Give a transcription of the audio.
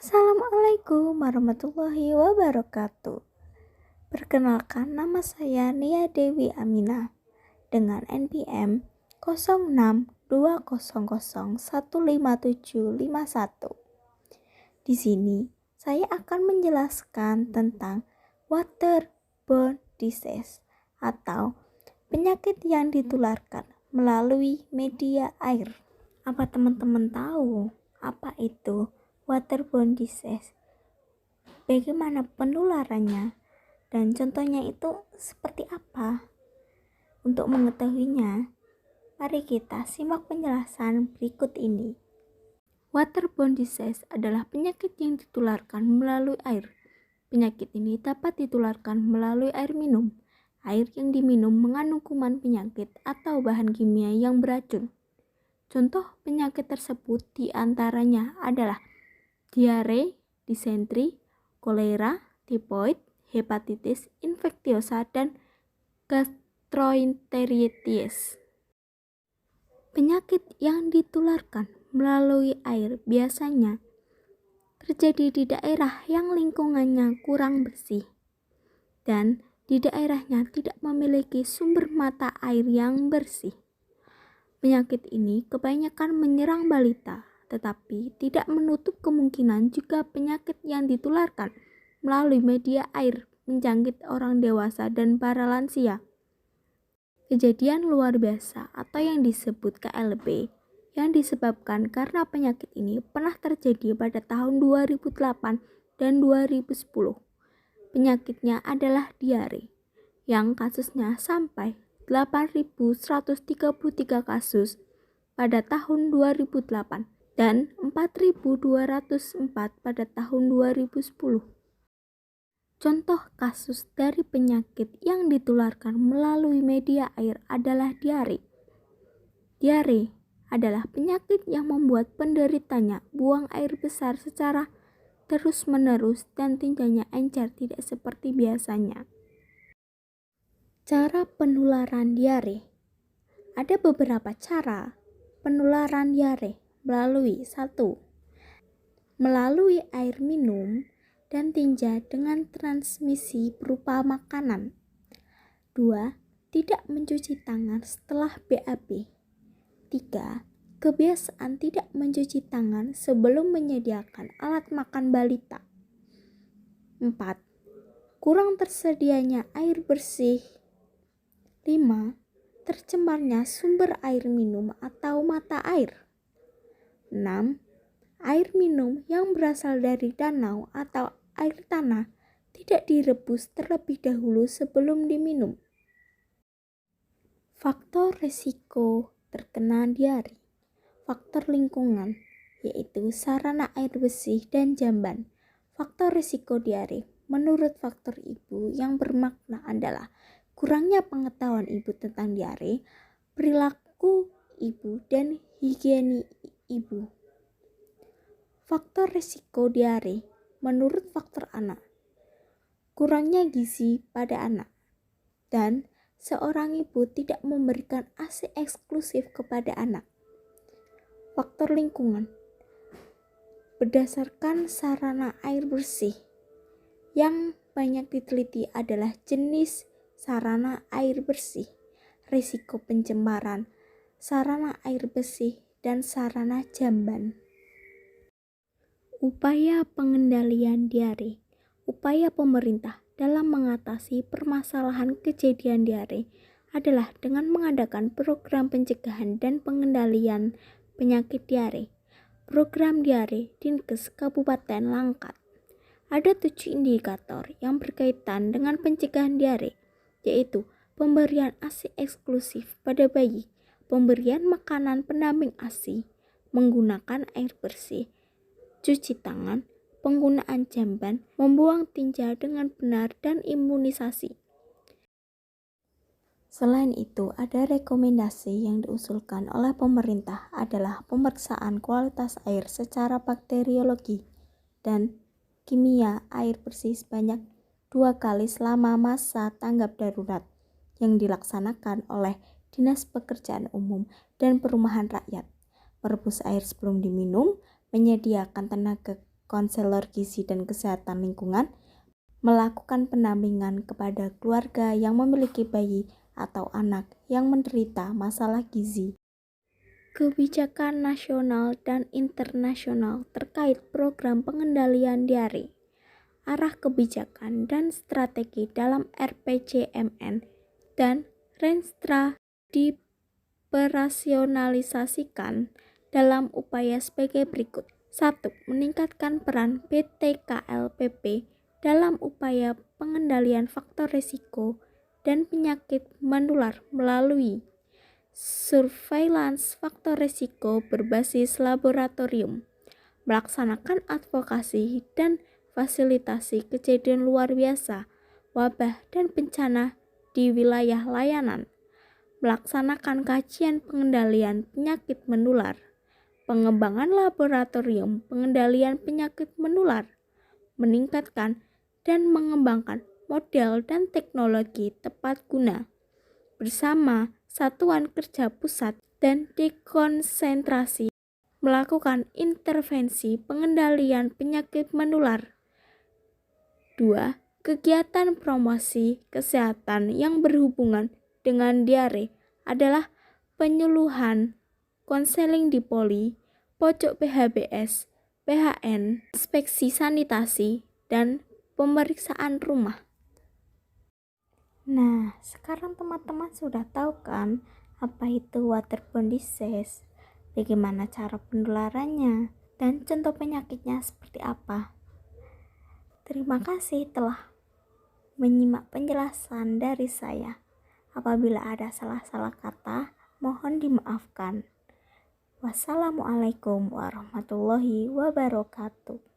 Assalamualaikum warahmatullahi wabarakatuh. Perkenalkan, nama saya Nia Dewi Aminah dengan NPM 0620015751. Di sini saya akan menjelaskan tentang waterborne disease atau penyakit yang ditularkan melalui media air. Apa teman-teman tahu apa itu waterborne disease? Bagaimana penularannya? Dan contohnya itu seperti apa? Untuk mengetahuinya, mari kita simak penjelasan berikut ini. Waterborne disease adalah penyakit yang ditularkan melalui air. Penyakit ini dapat ditularkan melalui air minum. Air yang diminum mengandung kuman penyakit atau bahan kimia yang beracun. Contoh penyakit tersebut diantaranya adalah diare, disentri, kolera, tifoid, hepatitis infektiosa, dan gastroenteritis. Penyakit yang ditularkan melalui air biasanya terjadi di daerah yang lingkungannya kurang bersih dan di daerahnya tidak memiliki sumber mata air yang bersih. Penyakit ini kebanyakan menyerang balita, tetapi tidak menutup kemungkinan juga penyakit yang ditularkan melalui media air menjangkit orang dewasa dan para lansia. Kejadian luar biasa atau yang disebut KLB yang disebabkan karena penyakit ini pernah terjadi pada tahun 2008 dan 2010. Penyakitnya adalah diare, yang kasusnya sampai 8.133 kasus pada tahun 2008 dan 4.204 pada tahun 2010. Contoh kasus dari penyakit yang ditularkan melalui media air adalah diare. Diare adalah penyakit yang membuat penderitanya buang air besar secara terus-menerus dan tinjanya encer tidak seperti biasanya. Cara penularan diare. Ada beberapa cara penularan diare melalui 1. Melalui air minum dan tinja dengan transmisi berupa makanan. 2. Tidak mencuci tangan setelah BAB. 3. Kebiasaan tidak mencuci tangan sebelum menyediakan alat makan balita. 4. Kurang tersedianya air bersih. 5. Tercemarnya sumber air minum atau mata air. 6. Air minum yang berasal dari danau atau air tanah tidak direbus terlebih dahulu sebelum diminum. Faktor risiko terkena diare. Faktor lingkungan, yaitu sarana air bersih dan jamban. Faktor risiko diare menurut faktor ibu yang bermakna adalah kurangnya pengetahuan ibu tentang diare, perilaku ibu, dan higiene ibu. Faktor risiko diare menurut faktor anak, kurangnya gizi pada anak, dan seorang ibu tidak memberikan ASI eksklusif kepada anak. Faktor lingkungan, berdasarkan sarana air bersih yang banyak diteliti adalah jenis sarana air bersih, risiko pencemaran, sarana air bersih, dan sarana jamban. Upaya pengendalian diare. Upaya pemerintah dalam mengatasi permasalahan kejadian diare adalah dengan mengadakan program pencegahan dan pengendalian penyakit diare. Program diare Dinkes Kabupaten Langkat. Ada 7 indikator yang berkaitan dengan pencegahan diare, yaitu pemberian ASI eksklusif pada bayi, pemberian makanan pendamping ASI, menggunakan air bersih, cuci tangan, penggunaan jamban, membuang tinja dengan benar, dan imunisasi. Selain itu, ada rekomendasi yang diusulkan oleh pemerintah adalah pemeriksaan kualitas air secara bakteriologi dan kimia air bersih sebanyak 2 kali selama masa tanggap darurat yang dilaksanakan oleh Dinas Pekerjaan Umum dan Perumahan Rakyat. Merebus air sebelum diminum, menyediakan tenaga konselor gizi dan kesehatan lingkungan, melakukan pendampingan kepada keluarga yang memiliki bayi atau anak yang menderita masalah gizi. Kebijakan nasional dan internasional terkait program pengendalian diare, arah kebijakan dan strategi dalam RPJMN dan Renstra dioperasionalisasikan dalam upaya sebagai berikut. 1. Meningkatkan peran PTKLPP dalam upaya pengendalian faktor risiko dan penyakit menular melalui surveillance faktor risiko berbasis laboratorium, melaksanakan advokasi dan fasilitasi kejadian luar biasa, wabah dan bencana di wilayah layanan, melaksanakan kajian pengendalian penyakit menular, pengembangan laboratorium pengendalian penyakit menular, meningkatkan dan mengembangkan model dan teknologi tepat guna, bersama satuan kerja pusat dan dekonsentrasi, melakukan intervensi pengendalian penyakit menular. 2. Kegiatan promosi kesehatan yang berhubungan dengan diare adalah penyuluhan, konseling di poli, pojok PHBS, PHN, inspeksi sanitasi, dan pemeriksaan rumah. Nah, sekarang teman-teman sudah tahu kan apa itu waterborne disease, bagaimana cara penularannya, dan contoh penyakitnya seperti apa. Terima kasih telah menyimak penjelasan dari saya. Apabila ada salah-salah kata, mohon dimaafkan. Wassalamualaikum warahmatullahi wabarakatuh.